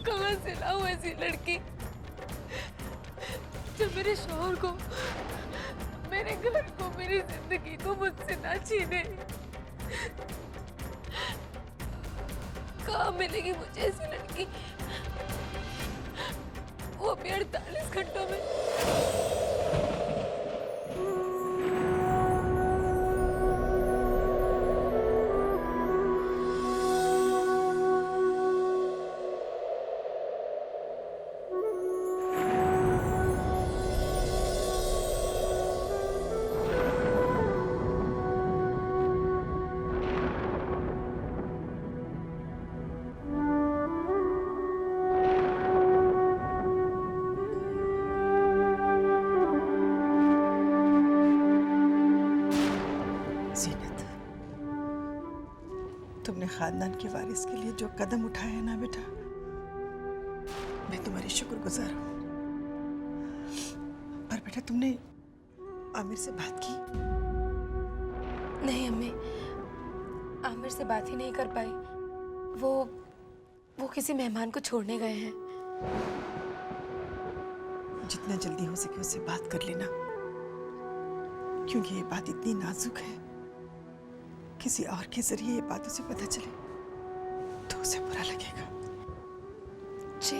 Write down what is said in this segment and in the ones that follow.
कहाँ से लाऊं ऐसी लड़की जो मेरे शौहर को, मेरे घर को, मेरी जिंदगी को मुझसे ना छीने। कहाँ मिलेगी मुझे ऐसी लड़की, वो भी 48 घंटों में। तुमने खानदान के वारिस के लिए जो कदम उठाए हैं ना बेटा, मैं तुम्हारी शुक्रगुजार हूँ। पर बेटा तुमने आमिर से बात की? नहीं अम्मी, आमिर से बात ही नहीं कर पाई। वो किसी मेहमान को छोड़ने गए हैं। जितना जल्दी हो सके उससे बात कर लेना, क्योंकि ये बात इतनी नाजुक है। किसी और के जरिए ये बात उसे पता चले तो उसे बुरा लगेगा। जी।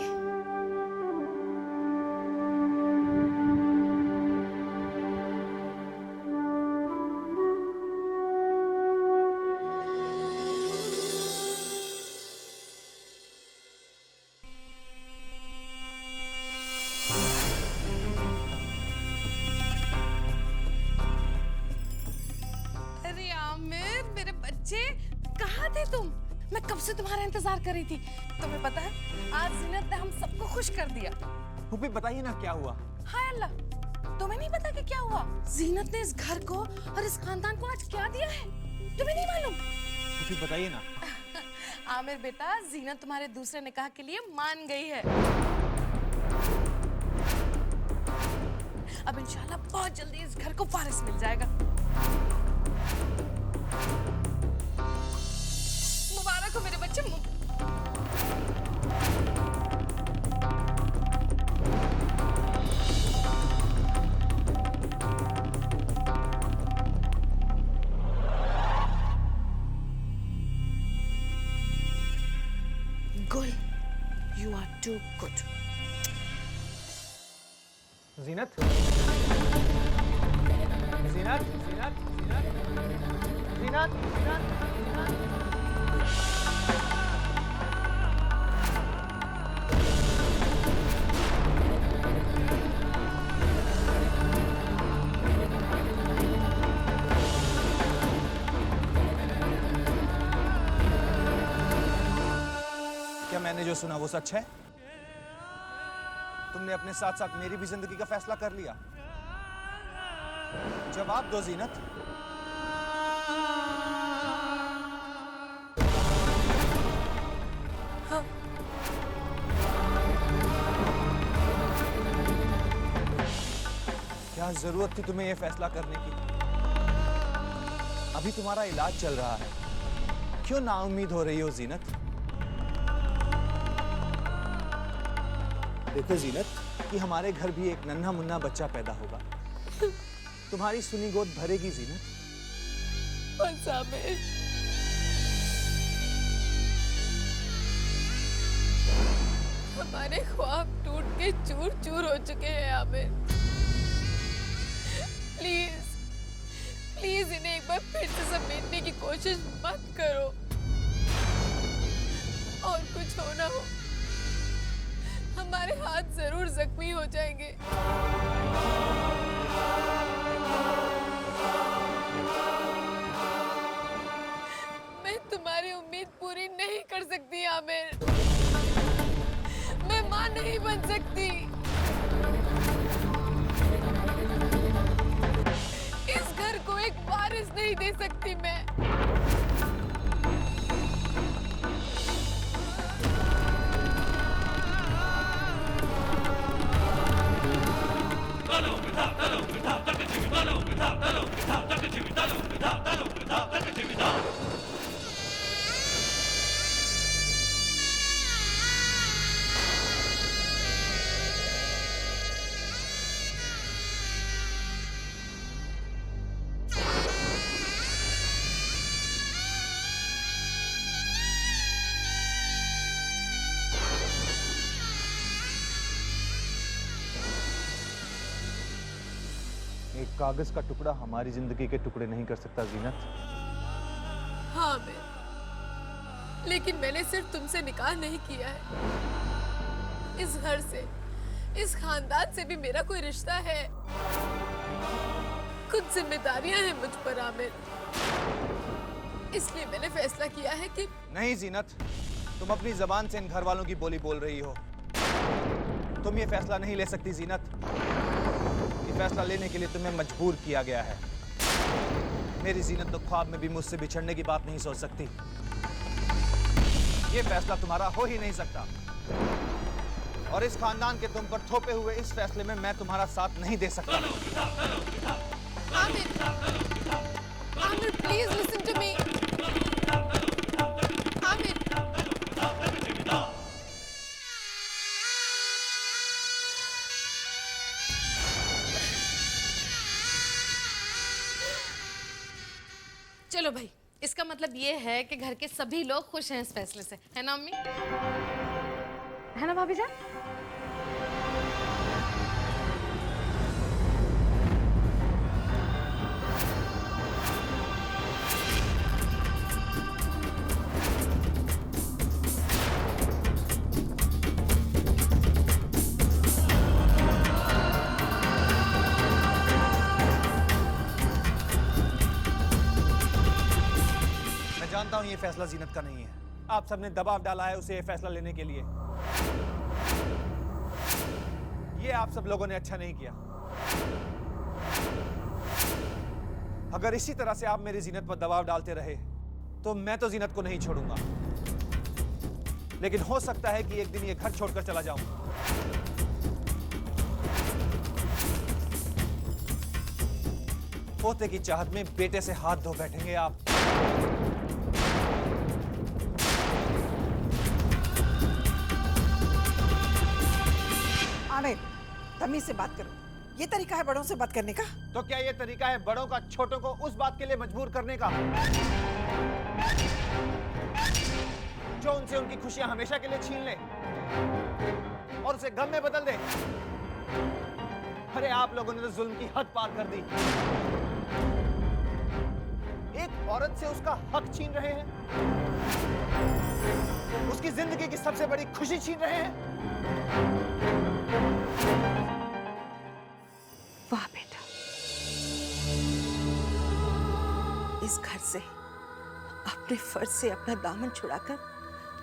अरे आमिर, मेरे बच्चे, कहाँ थे तुम? मैं कब से तुम्हारा इंतजार कर रही थी। तुम्हें पता है, आज जीनत ने हम सबको खुश कर दिया। फूफी बताइए ना क्या हुआ? हाय अल्लाह, तुम्हें नहीं पता कि क्या हुआ? जीनत ने इस घर को और इस खानदान को आज क्या दिया है, तुम्हें नहीं मालूम? फूफी बताइए ना। आमिर बेटा, जीनत तुम्हारे दूसरे निकाह के लिए मान गई है। अब इंशाल्लाह बहुत जल्दी इस घर को वारिस मिल जाएगा। मुबारक हो मेरे बच्चे। गुल, you are too good. जीनत, जीनत, जीनत, जीनत, जीनत, जीनत। क्या मैंने जो सुना वो सच है? तुमने अपने साथ साथ मेरी भी जिंदगी का फैसला कर लिया? जवाब दो जीनत। हाँ। क्या जरूरत थी तुम्हें ये फैसला करने की? अभी तुम्हारा इलाज चल रहा है, क्यों नाउम्मीद हो रही हो जीनत? देखो जीनत, कि हमारे घर भी एक नन्हा मुन्ना बच्चा पैदा होगा। तुम्हारी सुनी गोद भरेगी जीनत। बस आमिर, हमारे ख्वाब टूट के चूर चूर हो चुके हैं आमिर। प्लीज प्लीज इन्हें एक बार फिर से समेटने की कोशिश मत करो। और कुछ हो ना हो, हमारे हाथ जरूर जख्मी हो जाएंगे। मैं तुम्हारी उम्मीद पूरी नहीं कर सकती आमिर। मैं मां नहीं बन सकती। इस घर को एक वारिस नहीं दे सकती मैं। कागज का टुकड़ा हमारी जिंदगी के टुकड़े नहीं कर सकता जीनत। हाँ आमिर, लेकिन मैंने सिर्फ तुमसे निकाह नहीं किया है, इस घर से, इस खानदान से भी मेरा कोई रिश्ता है। कुछ जिम्मेदारियां हैं मुझ पर आमिर, इसलिए मैंने फैसला किया है कि नहीं जीनत, तुम अपनी जबान से इन घर वालों की बोली बोल रही हो। तुम ये फैसला नहीं ले सकती जीनत। ये फैसला लेने के लिए तुम्हें मजबूर किया गया है। मेरी जीनत तो ख्वाब में भी मुझसे बिछड़ने की बात नहीं सोच सकती। ये फैसला तुम्हारा हो ही नहीं सकता, और इस खानदान के तुम पर थोपे हुए इस फैसले में मैं तुम्हारा साथ नहीं दे सकता। Aamir, Aamir please listen to me. Aamir, चलो भाई, इसका मतलब ये है कि घर के सभी लोग खुश हैं इस फैसले से, है ना अम्मी? है ना भाभी जान? जानता हूं ये फैसला जीनत का नहीं है। आप सबने दबाव डाला है उसे ये फैसला लेने के लिए। ये आप सब लोगों ने अच्छा नहीं किया। अगर इसी तरह से आप मेरी जीनत पर दबाव डालते रहे तो मैं तो जीनत को नहीं छोड़ूंगा, लेकिन हो सकता है कि एक दिन ये घर छोड़कर चला जाऊं। पोते की चाहत में बेटे से हाथ धो बैठेंगे आप। आमिर, तमीज से बात करो। ये तरीका है बड़ों से बात करने का? तो क्या ये तरीका है बड़ों का छोटों को उस बात के लिए मजबूर करने का जो उनसे उनकी खुशियां हमेशा के लिए छीन ले और उसे गम में बदल दे? अरे आप लोगों ने तो जुल्म की हद पार कर दी। एक औरत से उसका हक छीन रहे हैं, उसकी जिंदगी की सबसे बड़ी खुशी छीन रहे हैं। वाह बेटा, इस घर से अपने फर्ज से अपना दामन छुड़ाकर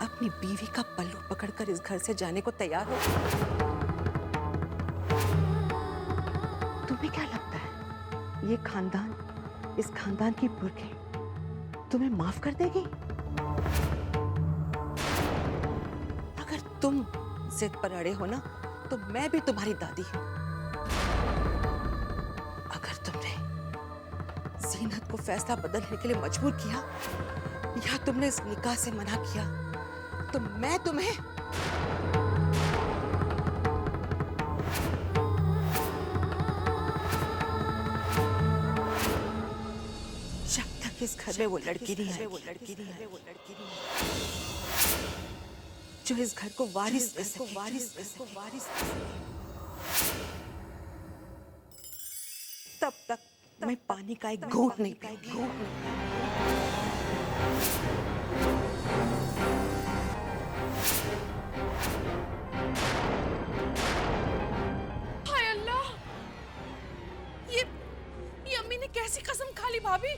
अपनी बीवी का पल्लू पकड़कर इस घर से जाने को तैयार हो। तुम्हें क्या लगता है ये खानदान, इस खानदान की पुरखें तुम्हें माफ कर देगी? अगर तुम जिद पर अड़े हो ना, तो मैं भी तुम्हारी दादी हूं। अगर तुमने जीनत को फैसला बदलने के लिए मजबूर किया या तुमने इस निकाह से मना किया, तो मैं तुम्हें जब तक इस घर में वो लड़की नहीं है, जो इस घर को वारिस दे सके, तब तक मैं पानी का एक घूंट नहीं पीऊंगी। हाय अल्लाह, ये अम्मी ने कैसी कसम खा ली भाभी?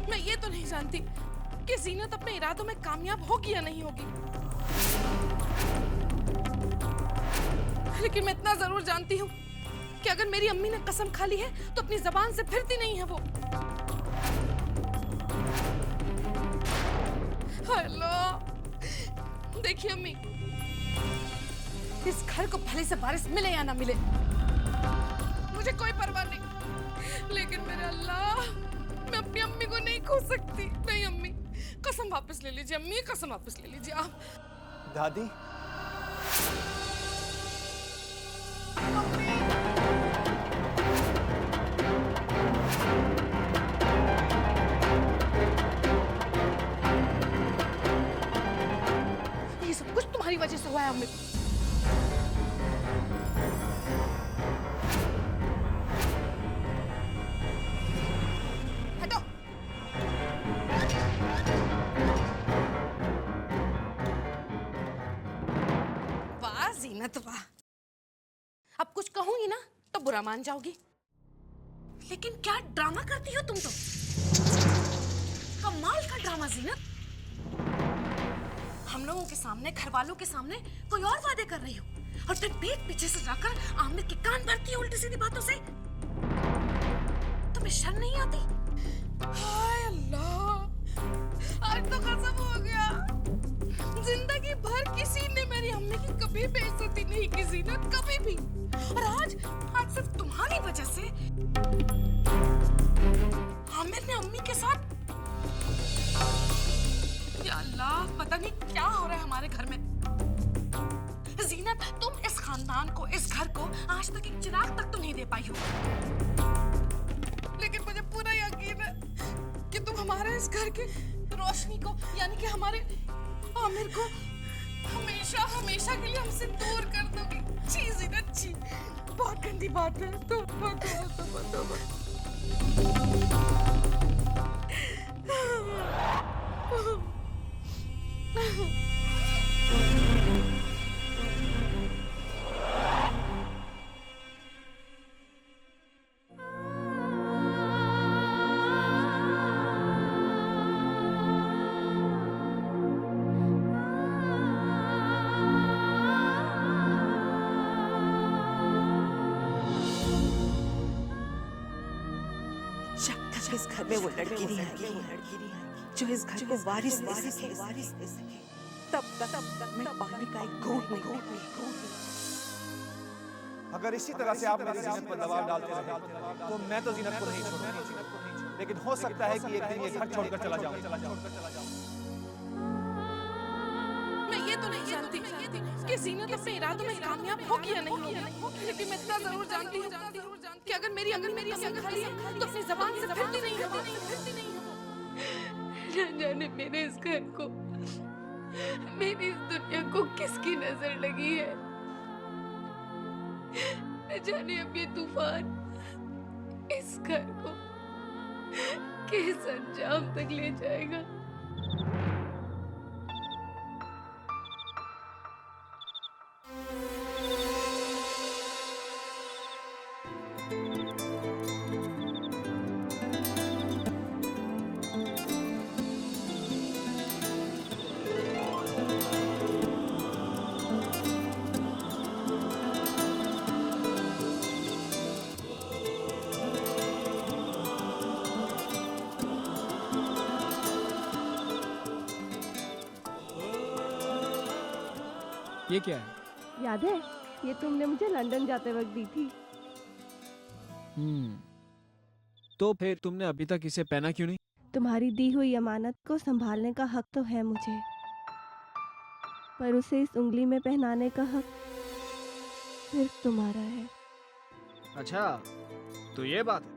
मैं ये तो नहीं जानती कि जीनत अपने इरादों में कामयाब होगी या नहीं होगी, लेकिन मैं इतना जरूर जानती हूँ कि अगर मेरी अम्मी ने कसम खा ली है तो अपनी जबान से फिरती नहीं है वो। हाय अल्लाह, देखिए अम्मी, इस घर को भले से बारिश मिले या ना मिले मुझे कोई परवाह नहीं, लेकिन मेरे अल्लाह, मैं अपनी अम्मी को नहीं खो सकती। नहीं अम्मी, कसम वापस ले लीजिए अम्मी, कसम वापस ले लीजिए आप। दादी, ये सब कुछ तुम्हारी वजह से हुआ है अम्मी। जीनत वाह, अब कुछ कहूंगी ना तो बुरा मान जाओगी, लेकिन क्या ड्रामा करती हो तुम तो, कमाल का ड्रामा जीनत। हम लोगों के सामने, घर वालों के सामने कोई और वादे कर रही हो और फिर पीठ पीछे से जाकर आमिर के कान भरती हो उल्टी सीधी बातों से। तुम्हें शर्म नहीं आती? हाय अल्लाह, आज तो कसम हो गया, जिंदगी भर किसी ने मेरी अम्मी की कभी बेइज्जती नहीं की जीनत, कभी भी। और आज सिर्फ तुम्हारी वजह से आमिर ने अम्मी के साथ, या अल्लाह पता नहीं क्या हो रहा है हमारे घर में। जीनत, तुम इस खानदान को, इस घर को आज तक एक चिराग तक तो नहीं दे पाई हो, लेकिन मुझे पूरा यकीन है कि तुम हमारे इस घर की रोशनी को, यानी कि हमारे आमिर को हमेशा हमेशा के लिए हमसे दूर कर दोगी। छी जीनत छी, बहुत गंदी बात है। तौबा तौबा तौबा। जब तक इस घर में वो लड़की नहीं आएगी जो इस घर को वारिस दे सके, तब तक मैं पानी का एक घूंट नहीं पीऊंगी। अगर इसी तरह से आप मेरी जीनत पर दबाव डालते रहे तो मैं तो जीनत को नहीं छोड़ूंगा, लेकिन हो सकता है कि एक दिन ये घर छोड़कर चला जाऊं। मैं ये तो नहीं जानती कि जीनत अपने इरादों में कामयाब होगी या नहीं होगी, लेकिन मैं इतना जरूर जानती हूँ कि अगर मेरी अम्मी मेरी कसम खा ली तो अपनी ज़बान से फिरती नहीं हो। न जाने मेरे इस घर को, मेरी इस दुनिया को किसकी नजर लगी है। न जाने अब ये तूफान इस घर को किस अंजाम तक ले जाएगा। ये क्या है? याद है, ये तुमने मुझे लंदन जाते वक्त दी थी। तो फिर तुमने अभी तक इसे पहना क्यों नहीं? तुम्हारी दी हुई अमानत को संभालने का हक तो है मुझे, पर उसे इस उंगली में पहनाने का हक सिर्फ तुम्हारा है। अच्छा, तो ये बात है।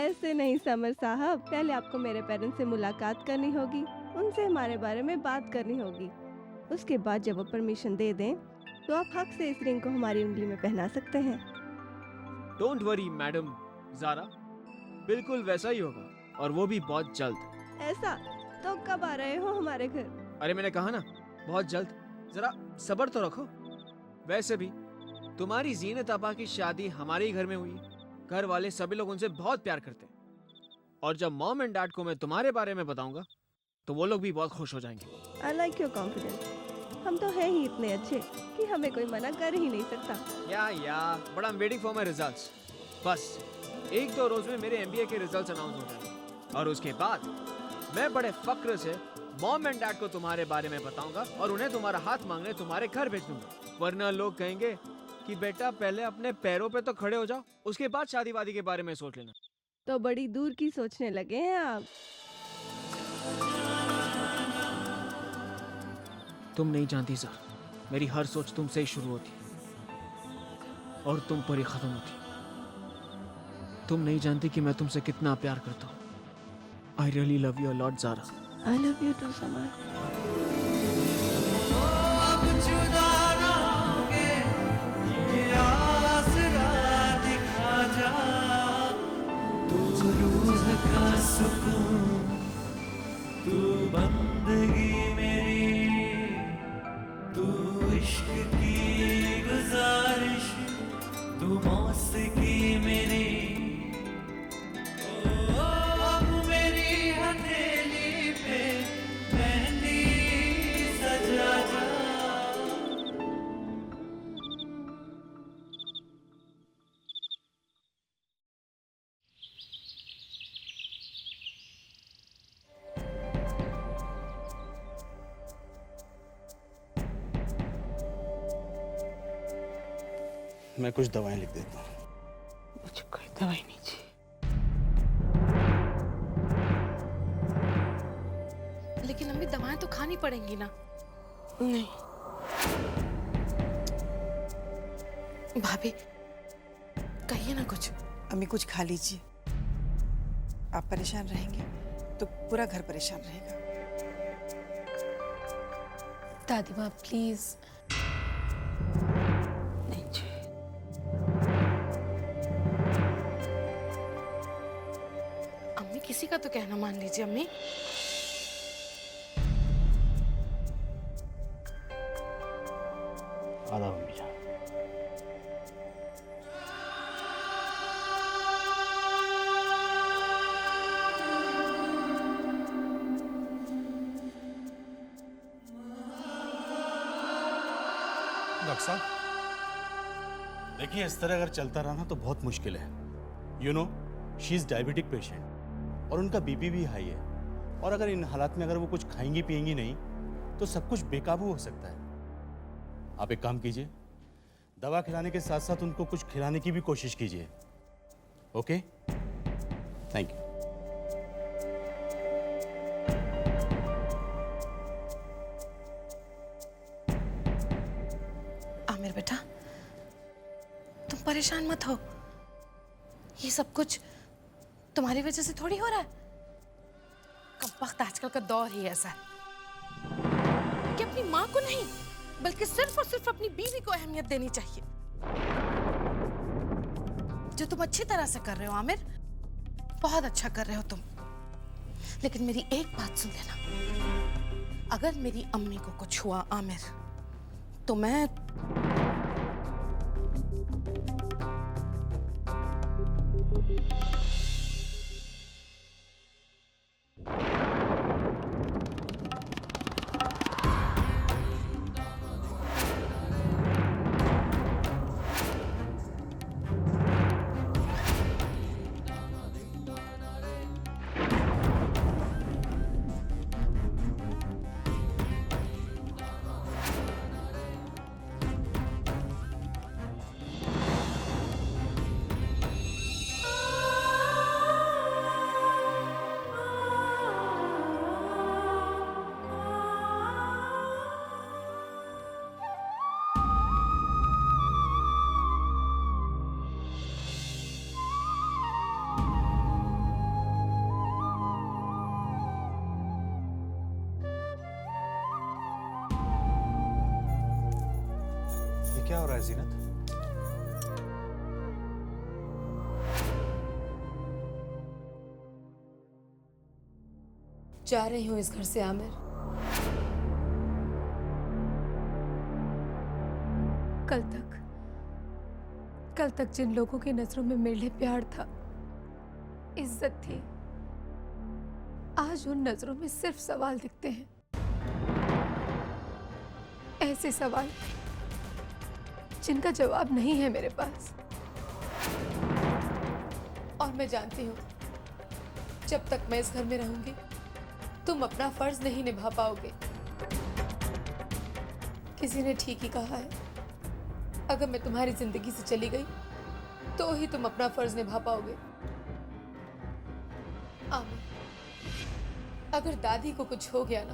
ऐसे नहीं समर साहब, पहले आपको मेरे पेरेंट्स से मुलाकात करनी होगी, उनसे हमारे बारे में बात करनी होगी। उसके बाद जब वो परमिशन दे दें तो आप हक से इस रिंग को हमारी उंगली में पहना सकते हैं। डोंट वरी मैडम ज़ारा, बिल्कुल वैसा ही होगा, और वो भी बहुत जल्द। ऐसा? तो कब आ रहे हो हमारे घर? अरे मैंने कहा ना, बहुत जल्द, जरा सब्र तो रखो। वैसे भी तुम्हारी जीनत आपा की शादी हमारे ही घर में हुई, घर वाले सभी लोग उनसे बहुत प्यार करते हैं, और जब मॉम एंड डैड को मैं तुम्हारे बारे में बताऊंगा तो वो लोग भी बहुत खुश हो जाएंगे। I like your confidence. हम तो हैं ही इतने अच्छे कि हमें कोई मना कर ही नहीं सकता। या but I am waiting for my results. बस 1-2 रोज में मेरे एमबीए के रिजल्ट्स अनाउंस हो जाएंगे, और उसके बाद मैं बड़े फक्र से मॉम एंड डैड को तुम्हारे बारे में बताऊंगा और उन्हें तुम्हारा हाथ मांगने तुम्हारे घर भेज दूंगा। वरना लोग कहेंगे कि बेटा पहले अपने पैरों पे तो खड़े हो जाओ, उसके बाद शादी वादी के बारे में सोच लेना। तो बड़ी दूर की सोचने लगे हैं आप। तुम नहीं जानती सर, मेरी हर सोच तुमसे ही शुरू होती और तुम पर ही खत्म होती। तुम नहीं जानती कि मैं तुमसे कितना प्यार करता हूँ। I really love you a lot Zara. I love you too, Samar. तू बंदगी मेरी मैं कुछ दवाएं लिख देता हूँ। मुझे कोई दवाई नहीं चाहिए। लेकिन अम्मी दवाएं तो खानी पड़ेंगी ना। नहीं, भाभी कहिए ना कुछ। अम्मी कुछ खा लीजिए। आप परेशान रहेंगे तो पूरा घर परेशान रहेगा। दादी माँ प्लीज। नहीं चाहिए। अम्मी किसी का तो कहना मान लीजिए अम्मी। आधा मम्मी जान। डॉक्टर साहब देखिए, इस तरह अगर चलता रहा ना तो बहुत मुश्किल है। You know, she is diabetic patient और उनका बीपी भी हाई है, और अगर इन हालात में अगर वो कुछ खाएंगी पिएंगी नहीं तो सब कुछ बेकाबू हो सकता है। आप एक काम कीजिए, दवा खिलाने के साथ साथ उनको कुछ खिलाने की भी कोशिश कीजिए। Okay, thank you. आमिर बेटा, तुम परेशान मत हो। ये सब कुछ तुम्हारी वजह से थोड़ी हो रहा है। कमबख्त आजकल का दौर ही ऐसा है कि अपनी माँ को नहीं बल्कि सिर्फ और सिर्फ अपनी बीवी को अहमियत देनी चाहिए। जो तुम अच्छी तरह से कर रहे हो आमिर, बहुत अच्छा कर रहे हो तुम। लेकिन मेरी एक बात सुन लेना, अगर मेरी अम्मी को कुछ हुआ आमिर तो मैं क्या हो रहा है जीनत? जा रही हूँ इस घर से आमिर। कल तक जिन लोगों की नजरों में मेरे लिए प्यार था, इज्जत थी, आज उन नजरों में सिर्फ सवाल दिखते हैं। ऐसे सवाल जिनका जवाब नहीं है मेरे पास। और मैं जानती हूँ जब तक मैं इस घर में रहूंगी तुम अपना फर्ज नहीं निभा पाओगे। किसी ने ठीक ही कहा है, अगर मैं तुम्हारी जिंदगी से चली गई तो ही तुम अपना फर्ज निभा पाओगे। आमिर, अगर दादी को कुछ हो गया ना,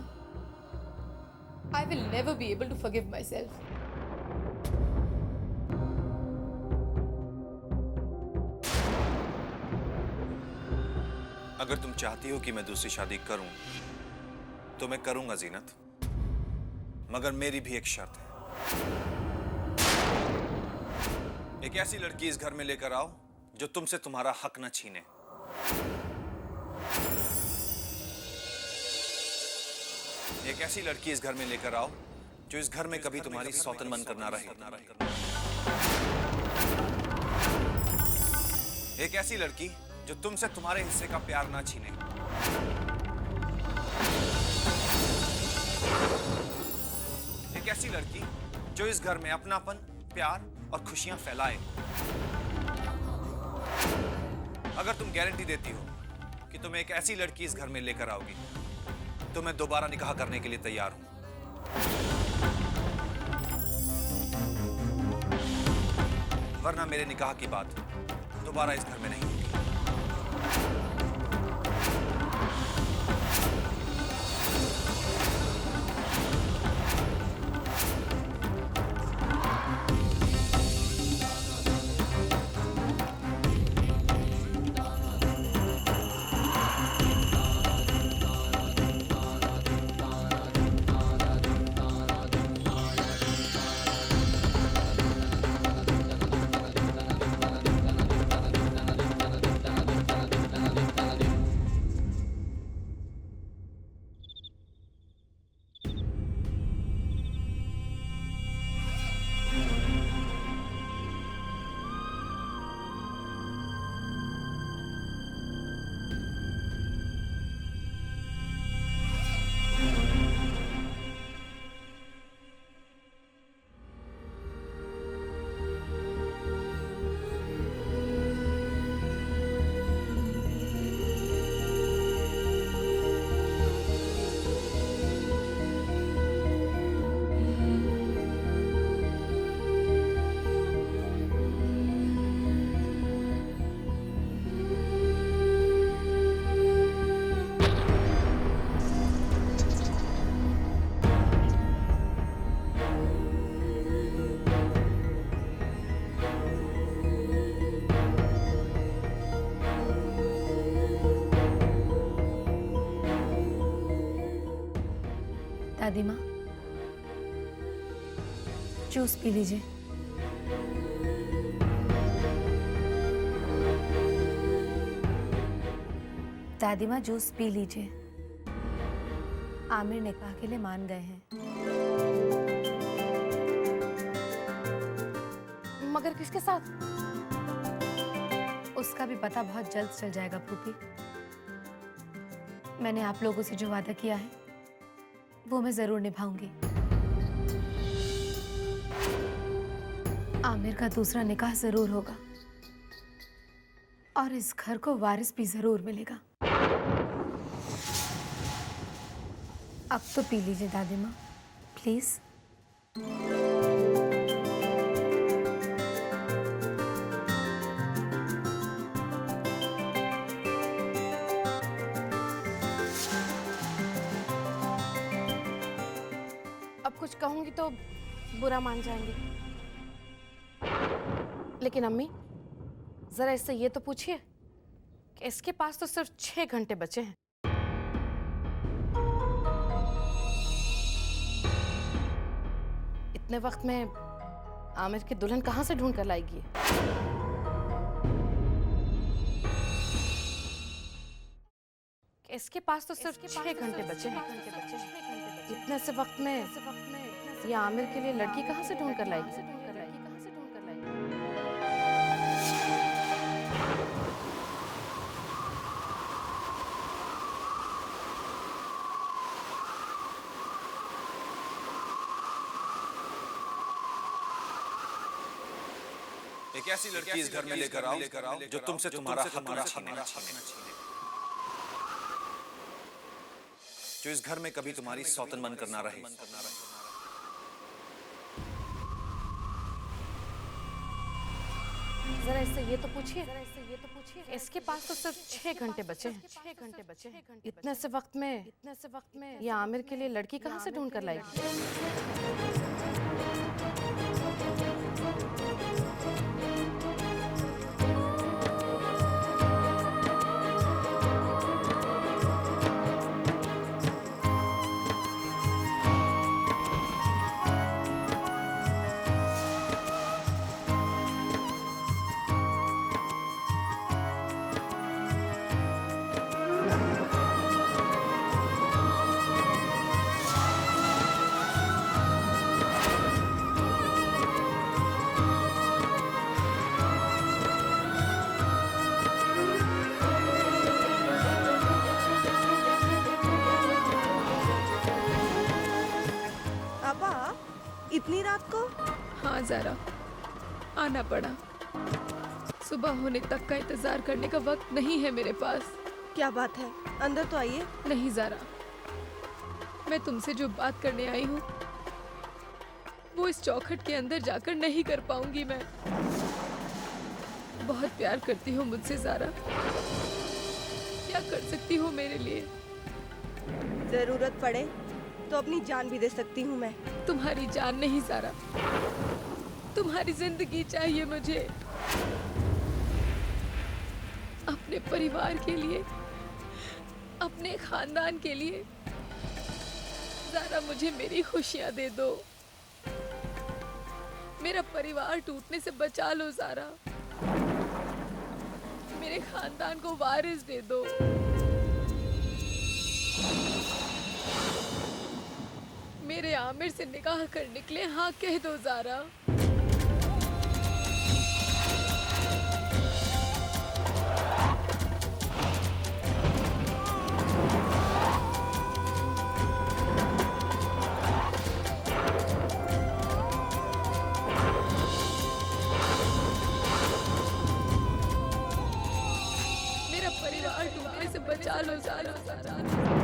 I will never be able to forgive myself. अगर तुम चाहती हो कि मैं दूसरी शादी करूं तो मैं करूंगा जीनत, मगर मेरी भी एक शर्त है। एक ऐसी लड़की इस घर में लेकर आओ जो तुमसे तुम्हारा हक न छीने। एक ऐसी लड़की इस घर में लेकर आओ जो इस घर में कभी तुम्हारी सौतन बनकर ना रहे। एक ऐसी लड़की जो तुमसे तुम्हारे हिस्से का प्यार ना छीने। एक ऐसी लड़की जो इस घर में अपनापन, प्यार और खुशियां फैलाए। अगर तुम गारंटी देती हो कि तुम एक ऐसी लड़की इस घर में लेकर आओगी तो मैं दोबारा निकाह करने के लिए तैयार हूं। वरना मेरे निकाह की बात दोबारा इस घर में नहीं होगी। दादी माँ, जूस पी लीजिए। दादी माँ, जूस पी लीजिए। आमिर निकाह के लिए मान गए हैं। मगर किसके साथ? उसका भी पता बहुत जल्द चल जाएगा फूफी। मैंने आप लोगों से जो वादा किया है वो मैं जरूर निभाऊंगी। आमिर का दूसरा निकाह जरूर होगा और इस घर को वारिस भी जरूर मिलेगा। अब तो पी लीजिए दादी माँ, प्लीज। अब कुछ कहूंगी तो बुरा मान जाएंगे। लेकिन अम्मी, जरा इससे ये तो पूछिए कि इसके पास तो सिर्फ 6 घंटे बचे हैं। इतने वक्त में आमिर की दुल्हन कहां से ढूंढ कर लाएगी? कि इसके पास तो सिर्फ 6 घंटे बचे हैं। इतने से वक्त में ये आमिर के लिए लड़की कहां से ढूंढ कर लाएगी? एक ऐसी लड़की इस घर में लेकर आओ जो तुमसे तुम्हारा हक ना छीने, जो इस घर में कभी तुम्हारी सौतन बनकर ना रहे। जरा इससे ये तो पूछिए, इसके पास तो सिर्फ 6 घंटे बचे हैं। इतने से वक्त में ये आमिर के लिए लड़की कहां से ढूंढ कर लाएगी? इतनी रात को? हाँ ज़ारा, आना पड़ा। सुबह होने तक का इंतजार करने का वक्त नहीं है मेरे पास। क्या बात है, अंदर तो आइए। नहीं ज़ारा, मैं तुमसे जो बात करने आई हूँ वो इस चौखट के अंदर जाकर नहीं कर पाऊंगी मैं। बहुत प्यार करती हो मुझसे ज़ारा। क्या कर सकती हो मेरे लिए? जरूरत पड़े तो अपनी जान भी दे सकती हूँ मैं। तुम्हारी जान नहीं ज़ारा, तुम्हारी जिंदगी चाहिए मुझे। अपने परिवार के लिए, अपने खानदान के लिए। ज़ारा मुझे मेरी खुशियाँ दे दो। मेरा परिवार टूटने से बचा लो ज़ारा। मेरे खानदान को वारिस दे दो। मेरे आमिर से निकाह करने के लिए हाँ कह दो ज़ारा। मेरा परिवार टूटने से बचा लो ज़ारा।